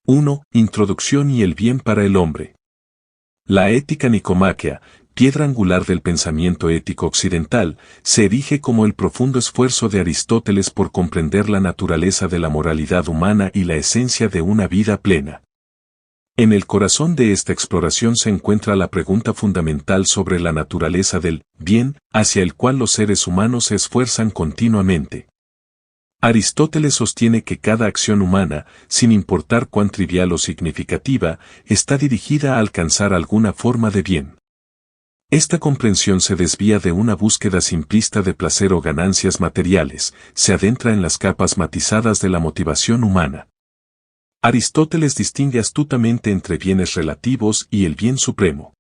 1. Introducción y el bien para el hombre. La ética nicomaquea, piedra angular del pensamiento ético occidental, se erige como el profundo esfuerzo de Aristóteles por comprender la naturaleza de la moralidad humana y la esencia de una vida plena. En el corazón de esta exploración se encuentra la pregunta fundamental sobre la naturaleza del bien, hacia el cual los seres humanos se esfuerzan continuamente. Aristóteles sostiene que cada acción humana, sin importar cuán trivial o significativa, está dirigida a alcanzar alguna forma de bien. Esta comprensión se desvía de una búsqueda simplista de placer o ganancias materiales, se adentra en las capas matizadas de la motivación humana. Aristóteles distingue astutamente entre bienes relativos y el bien supremo.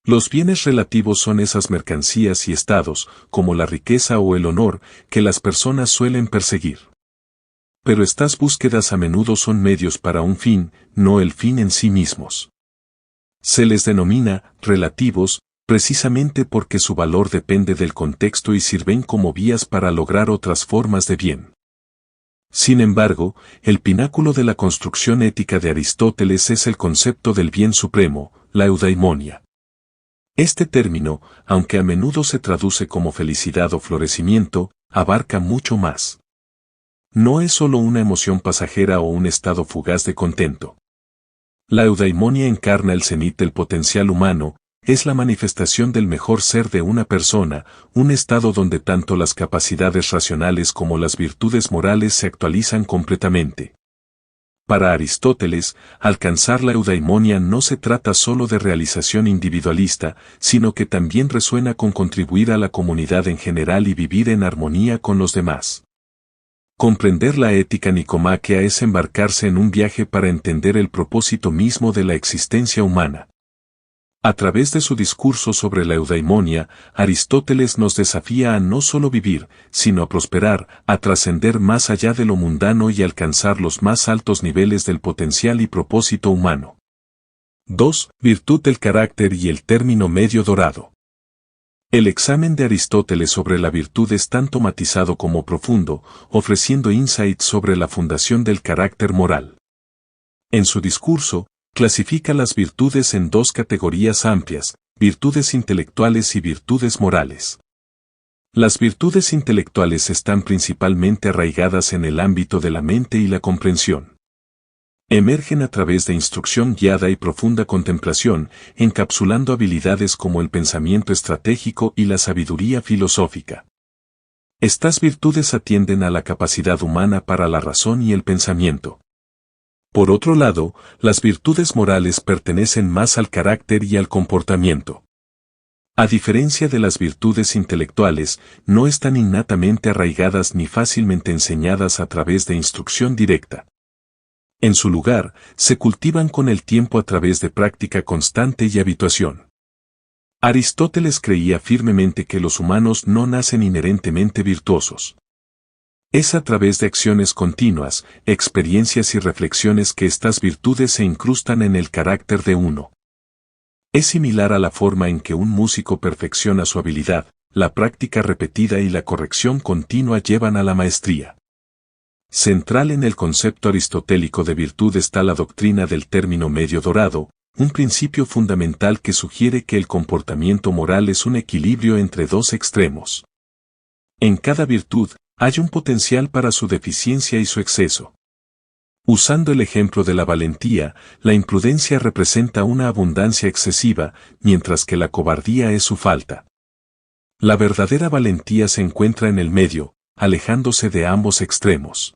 Los bienes relativos son esas mercancías y estados, como la riqueza o el honor, que las personas suelen perseguir. Pero estas búsquedas a menudo son medios para un fin, no el fin en sí mismos. Se les denomina relativos, precisamente porque su valor depende del contexto y sirven como vías para lograr otras formas de bien. Sin embargo, el pináculo de la construcción ética de Aristóteles es el concepto del bien supremo, la eudaimonia. Este término, aunque a menudo se traduce como felicidad o florecimiento, abarca mucho más. No es solo una emoción pasajera o un estado fugaz de contento. La eudaimonia encarna el cenit del potencial humano, es la manifestación del mejor ser de una persona, un estado donde tanto las capacidades racionales como las virtudes morales se actualizan completamente. Para Aristóteles, alcanzar la eudaimonia no se trata solo de realización individualista, sino que también resuena con contribuir a la comunidad en general y vivir en armonía con los demás. Comprender la ética nicomaquea es embarcarse en un viaje para entender el propósito mismo de la existencia humana. A través de su discurso sobre la eudaimonia, Aristóteles nos desafía a no solo vivir, sino a prosperar, a trascender más allá de lo mundano y alcanzar los más altos niveles del potencial y propósito humano. 2. Virtud del carácter y el término medio dorado. El examen de Aristóteles sobre la virtud es tanto matizado como profundo, ofreciendo insights sobre la fundación del carácter moral. En su discurso, clasifica las virtudes en dos categorías amplias, virtudes intelectuales y virtudes morales. Las virtudes intelectuales están principalmente arraigadas en el ámbito de la mente y la comprensión. Emergen a través de instrucción guiada y profunda contemplación, encapsulando habilidades como el pensamiento estratégico y la sabiduría filosófica. Estas virtudes atienden a la capacidad humana para la razón y el pensamiento. Por otro lado, las virtudes morales pertenecen más al carácter y al comportamiento. A diferencia de las virtudes intelectuales, no están innatamente arraigadas ni fácilmente enseñadas a través de instrucción directa. En su lugar, se cultivan con el tiempo a través de práctica constante y habituación. Aristóteles creía firmemente que los humanos no nacen inherentemente virtuosos. Es a través de acciones continuas, experiencias y reflexiones que estas virtudes se incrustan en el carácter de uno. Es similar a la forma en que un músico perfecciona su habilidad, la práctica repetida y la corrección continua llevan a la maestría. Central en el concepto aristotélico de virtud está la doctrina del término medio dorado, un principio fundamental que sugiere que el comportamiento moral es un equilibrio entre dos extremos. En cada virtud, hay un potencial para su deficiencia y su exceso. Usando el ejemplo de la valentía, la imprudencia representa una abundancia excesiva, mientras que la cobardía es su falta. La verdadera valentía se encuentra en el medio, alejándose de ambos extremos.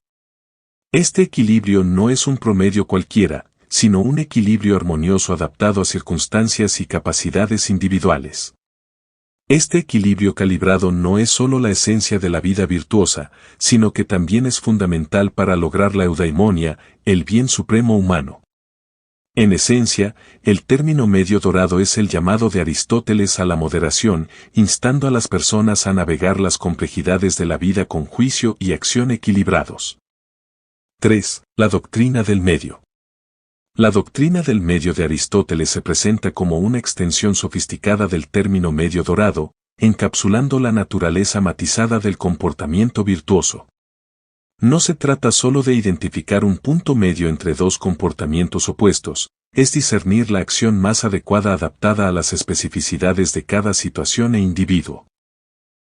Este equilibrio no es un promedio cualquiera, sino un equilibrio armonioso adaptado a circunstancias y capacidades individuales. Este equilibrio calibrado no es solo la esencia de la vida virtuosa, sino que también es fundamental para lograr la eudaimonia, el bien supremo humano. En esencia, el término medio dorado es el llamado de Aristóteles a la moderación, instando a las personas a navegar las complejidades de la vida con juicio y acción equilibrados. 3. La doctrina del medio. La doctrina del medio de Aristóteles se presenta como una extensión sofisticada del término medio dorado, encapsulando la naturaleza matizada del comportamiento virtuoso. No se trata solo de identificar un punto medio entre dos comportamientos opuestos, es discernir la acción más adecuada adaptada a las especificidades de cada situación e individuo.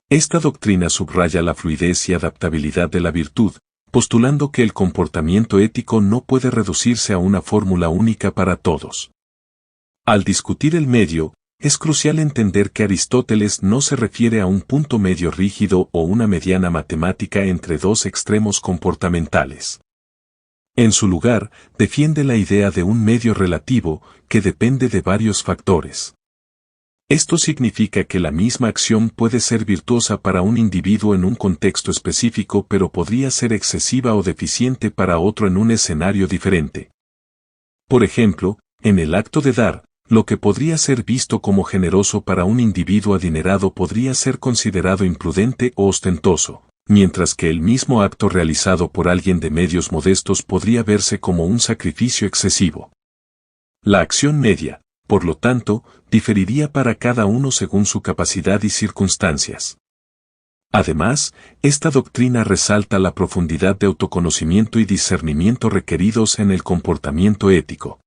Esta doctrina subraya la fluidez y adaptabilidad de la virtud, postulando que el comportamiento ético no puede reducirse a una fórmula única para todos. Al discutir el medio, es crucial entender que Aristóteles no se refiere a un punto medio rígido o una mediana matemática entre dos extremos comportamentales. En su lugar, defiende la idea de un medio relativo que depende de varios factores. Esto significa que la misma acción puede ser virtuosa para un individuo en un contexto específico, pero podría ser excesiva o deficiente para otro en un escenario diferente. Por ejemplo, en el acto de dar, lo que podría ser visto como generoso para un individuo adinerado podría ser considerado imprudente o ostentoso, mientras que el mismo acto realizado por alguien de medios modestos podría verse como un sacrificio excesivo. La acción media, por lo tanto, diferiría para cada uno según su capacidad y circunstancias. Además, esta doctrina resalta la profundidad de autoconocimiento y discernimiento requeridos en el comportamiento ético.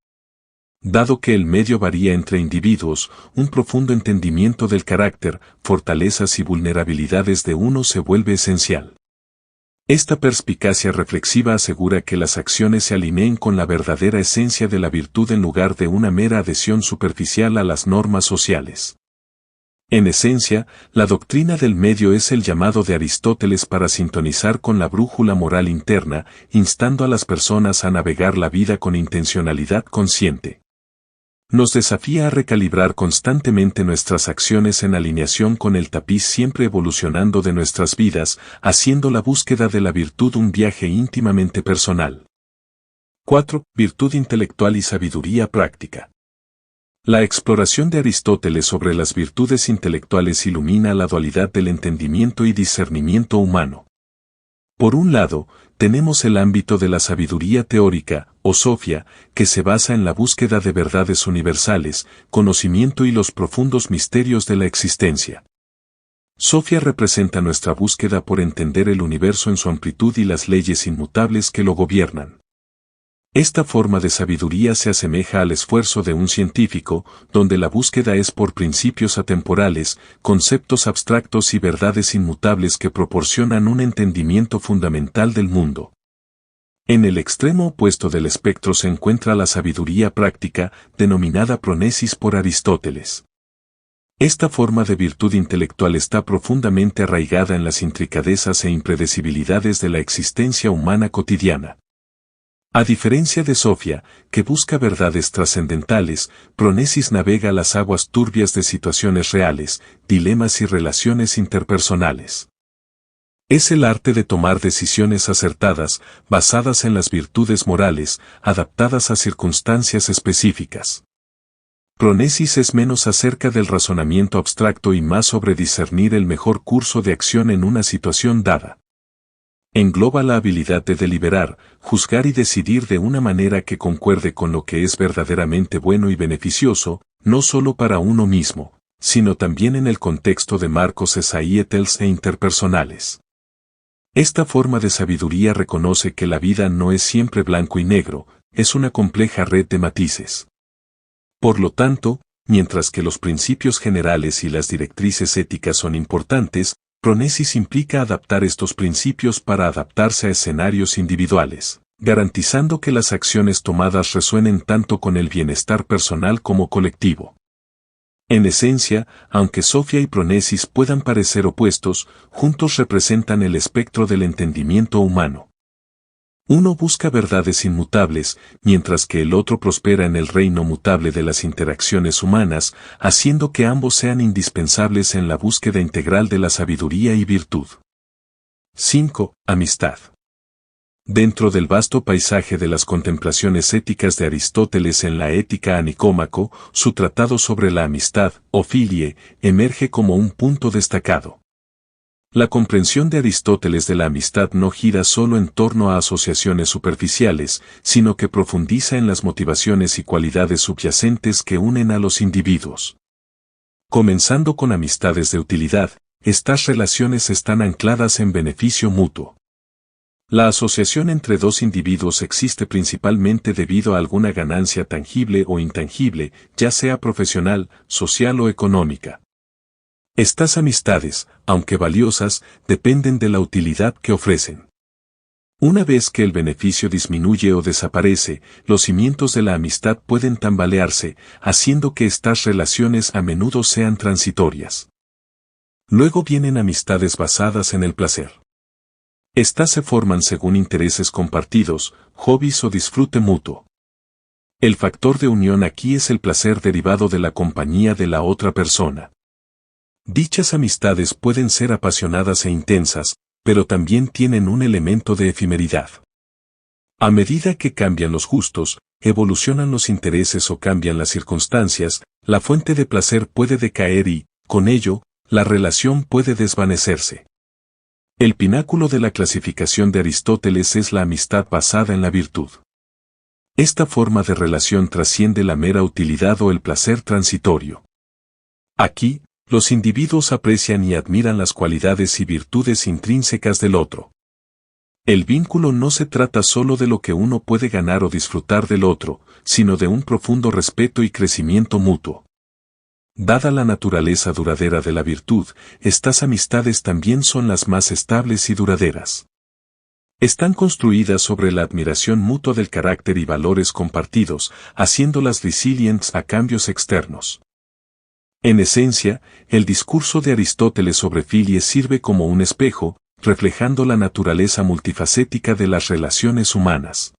Dado que el medio varía entre individuos, un profundo entendimiento del carácter, fortalezas y vulnerabilidades de uno se vuelve esencial. Esta perspicacia reflexiva asegura que las acciones se alineen con la verdadera esencia de la virtud en lugar de una mera adhesión superficial a las normas sociales. En esencia, la doctrina del medio es el llamado de Aristóteles para sintonizar con la brújula moral interna, instando a las personas a navegar la vida con intencionalidad consciente. Nos desafía a recalibrar constantemente nuestras acciones en alineación con el tapiz siempre evolucionando de nuestras vidas, haciendo la búsqueda de la virtud un viaje íntimamente personal. 4. Virtud intelectual y sabiduría práctica. La exploración de Aristóteles sobre las virtudes intelectuales ilumina la dualidad del entendimiento y discernimiento humano. Por un lado, tenemos el ámbito de la sabiduría teórica, o sofia, que se basa en la búsqueda de verdades universales, conocimiento y los profundos misterios de la existencia. Sofia representa nuestra búsqueda por entender el universo en su amplitud y las leyes inmutables que lo gobiernan. Esta forma de sabiduría se asemeja al esfuerzo de un científico, donde la búsqueda es por principios atemporales, conceptos abstractos y verdades inmutables que proporcionan un entendimiento fundamental del mundo. En el extremo opuesto del espectro se encuentra la sabiduría práctica, denominada pronesis por Aristóteles. Esta forma de virtud intelectual está profundamente arraigada en las intricadezas e impredecibilidades de la existencia humana cotidiana. A diferencia de Sofia, que busca verdades trascendentales, Pronesis navega las aguas turbias de situaciones reales, dilemas y relaciones interpersonales. Es el arte de tomar decisiones acertadas, basadas en las virtudes morales, adaptadas a circunstancias específicas. Pronesis es menos acerca del razonamiento abstracto y más sobre discernir el mejor curso de acción en una situación dada. Engloba la habilidad de deliberar, juzgar y decidir de una manera que concuerde con lo que es verdaderamente bueno y beneficioso, no solo para uno mismo, sino también en el contexto de marcos societales e interpersonales. Esta forma de sabiduría reconoce que la vida no es siempre blanco y negro, es una compleja red de matices. Por lo tanto, mientras que los principios generales y las directrices éticas son importantes, Pronesis implica adaptar estos principios para adaptarse a escenarios individuales, garantizando que las acciones tomadas resuenen tanto con el bienestar personal como colectivo. En esencia, aunque Sofia y Pronesis puedan parecer opuestos, juntos representan el espectro del entendimiento humano. Uno busca verdades inmutables, mientras que el otro prospera en el reino mutable de las interacciones humanas, haciendo que ambos sean indispensables en la búsqueda integral de la sabiduría y virtud. 5. Amistad. Dentro del vasto paisaje de las contemplaciones éticas de Aristóteles en la Ética a Nicómaco, su tratado sobre la amistad, o filie, emerge como un punto destacado. La comprensión de Aristóteles de la amistad no gira solo en torno a asociaciones superficiales, sino que profundiza en las motivaciones y cualidades subyacentes que unen a los individuos. Comenzando con amistades de utilidad, estas relaciones están ancladas en beneficio mutuo. La asociación entre dos individuos existe principalmente debido a alguna ganancia tangible o intangible, ya sea profesional, social o económica. Estas amistades, aunque valiosas, dependen de la utilidad que ofrecen. Una vez que el beneficio disminuye o desaparece, los cimientos de la amistad pueden tambalearse, haciendo que estas relaciones a menudo sean transitorias. Luego vienen amistades basadas en el placer. Estas se forman según intereses compartidos, hobbies o disfrute mutuo. El factor de unión aquí es el placer derivado de la compañía de la otra persona. Dichas amistades pueden ser apasionadas e intensas, pero también tienen un elemento de efemeridad. A medida que cambian los gustos, evolucionan los intereses o cambian las circunstancias, la fuente de placer puede decaer y, con ello, la relación puede desvanecerse. El pináculo de la clasificación de Aristóteles es la amistad basada en la virtud. Esta forma de relación trasciende la mera utilidad o el placer transitorio. Aquí, los individuos aprecian y admiran las cualidades y virtudes intrínsecas del otro. El vínculo no se trata solo de lo que uno puede ganar o disfrutar del otro, sino de un profundo respeto y crecimiento mutuo. Dada la naturaleza duradera de la virtud, estas amistades también son las más estables y duraderas. Están construidas sobre la admiración mutua del carácter y valores compartidos, haciéndolas resilientes a cambios externos. En esencia, el discurso de Aristóteles sobre filia sirve como un espejo, reflejando la naturaleza multifacética de las relaciones humanas.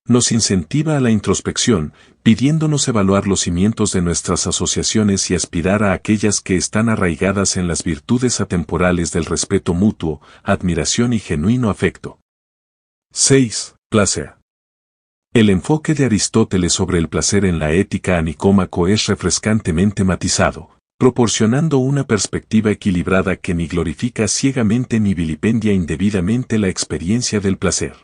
Nos incentiva a la introspección, pidiéndonos evaluar los cimientos de nuestras asociaciones y aspirar a aquellas que están arraigadas en las virtudes atemporales del respeto mutuo, admiración y genuino afecto. 6. Placer. El enfoque de Aristóteles sobre el placer en la ética a Nicómaco es refrescantemente matizado, proporcionando una perspectiva equilibrada que ni glorifica ciegamente ni vilipendia indebidamente la experiencia del placer.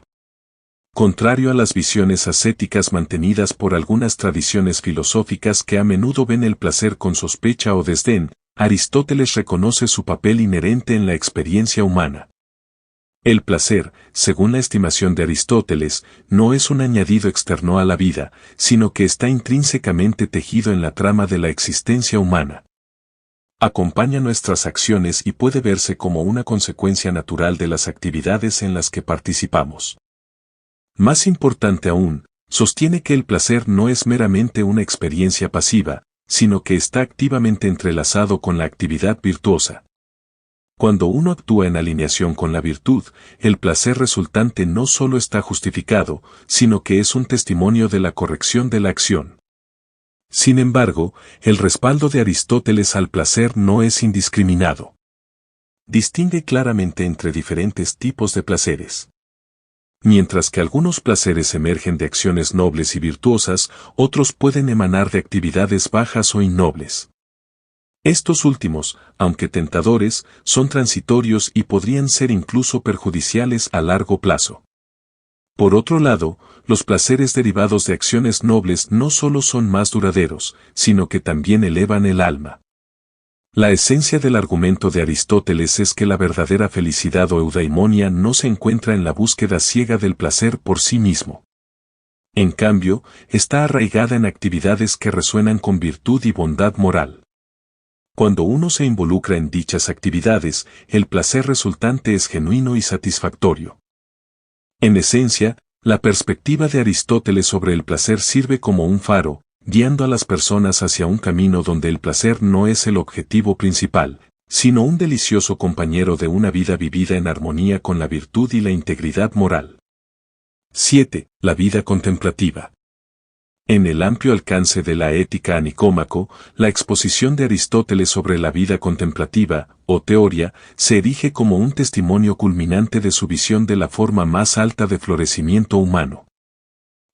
Contrario a las visiones ascéticas mantenidas por algunas tradiciones filosóficas que a menudo ven el placer con sospecha o desdén, Aristóteles reconoce su papel inherente en la experiencia humana. El placer, según la estimación de Aristóteles, no es un añadido externo a la vida, sino que está intrínsecamente tejido en la trama de la existencia humana. Acompaña nuestras acciones y puede verse como una consecuencia natural de las actividades en las que participamos. Más importante aún, sostiene que el placer no es meramente una experiencia pasiva, sino que está activamente entrelazado con la actividad virtuosa. Cuando uno actúa en alineación con la virtud, el placer resultante no solo está justificado, sino que es un testimonio de la corrección de la acción. Sin embargo, el respaldo de Aristóteles al placer no es indiscriminado. Distingue claramente entre diferentes tipos de placeres. Mientras que algunos placeres emergen de acciones nobles y virtuosas, otros pueden emanar de actividades bajas o innobles. Estos últimos, aunque tentadores, son transitorios y podrían ser incluso perjudiciales a largo plazo. Por otro lado, los placeres derivados de acciones nobles no solo son más duraderos, sino que también elevan el alma. La esencia del argumento de Aristóteles es que la verdadera felicidad o eudaimonia no se encuentra en la búsqueda ciega del placer por sí mismo. En cambio, está arraigada en actividades que resuenan con virtud y bondad moral. Cuando uno se involucra en dichas actividades, el placer resultante es genuino y satisfactorio. En esencia, la perspectiva de Aristóteles sobre el placer sirve como un faro, guiando a las personas hacia un camino donde el placer no es el objetivo principal, sino un delicioso compañero de una vida vivida en armonía con la virtud y la integridad moral. 7. La vida contemplativa. En el amplio alcance de la ética a Nicómaco, la exposición de Aristóteles sobre la vida contemplativa, o teoría, se erige como un testimonio culminante de su visión de la forma más alta de florecimiento humano.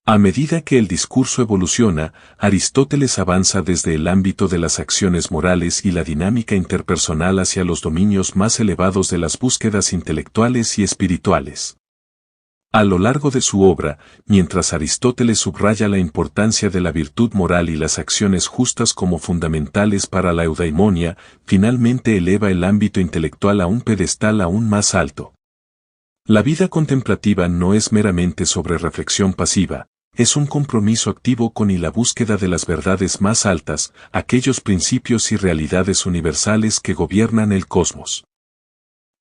A medida que el discurso evoluciona, Aristóteles avanza desde el ámbito de las acciones morales y la dinámica interpersonal hacia los dominios más elevados de las búsquedas intelectuales y espirituales. A lo largo de su obra, mientras Aristóteles subraya la importancia de la virtud moral y las acciones justas como fundamentales para la eudaimonia, finalmente eleva el ámbito intelectual a un pedestal aún más alto. La vida contemplativa no es meramente sobre reflexión pasiva, es un compromiso activo con y la búsqueda de las verdades más altas, aquellos principios y realidades universales que gobiernan el cosmos.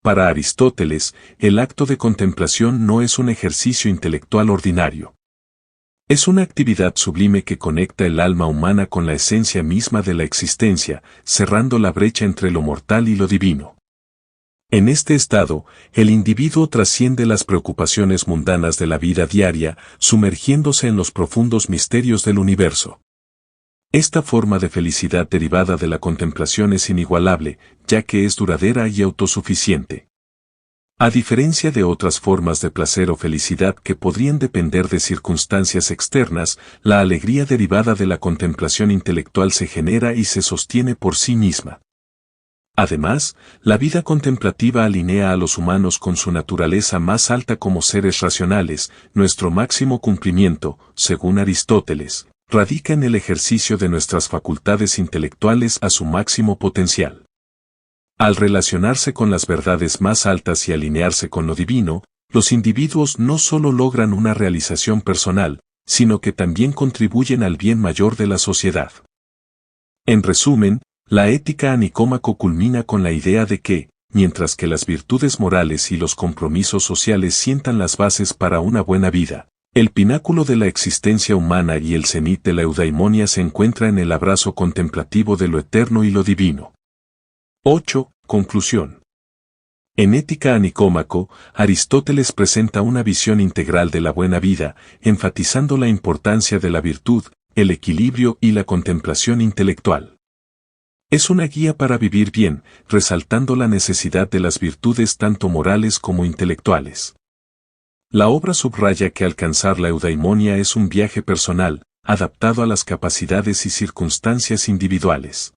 Para Aristóteles, el acto de contemplación no es un ejercicio intelectual ordinario. Es una actividad sublime que conecta el alma humana con la esencia misma de la existencia, cerrando la brecha entre lo mortal y lo divino. En este estado, el individuo trasciende las preocupaciones mundanas de la vida diaria, sumergiéndose en los profundos misterios del universo. Esta forma de felicidad derivada de la contemplación es inigualable, ya que es duradera y autosuficiente. A diferencia de otras formas de placer o felicidad que podrían depender de circunstancias externas, la alegría derivada de la contemplación intelectual se genera y se sostiene por sí misma. Además, la vida contemplativa alinea a los humanos con su naturaleza más alta como seres racionales. Nuestro máximo cumplimiento, según Aristóteles, radica en el ejercicio de nuestras facultades intelectuales a su máximo potencial. Al relacionarse con las verdades más altas y alinearse con lo divino, los individuos no solo logran una realización personal, sino que también contribuyen al bien mayor de la sociedad. En resumen, la ética a Nicómaco culmina con la idea de que, mientras que las virtudes morales y los compromisos sociales sientan las bases para una buena vida, el pináculo de la existencia humana y el cenit de la eudaimonia se encuentra en el abrazo contemplativo de lo eterno y lo divino. 8. Conclusión. En Ética a Nicómaco, Aristóteles presenta una visión integral de la buena vida, enfatizando la importancia de la virtud, el equilibrio y la contemplación intelectual. Es una guía para vivir bien, resaltando la necesidad de las virtudes tanto morales como intelectuales. La obra subraya que alcanzar la eudaimonia es un viaje personal, adaptado a las capacidades y circunstancias individuales.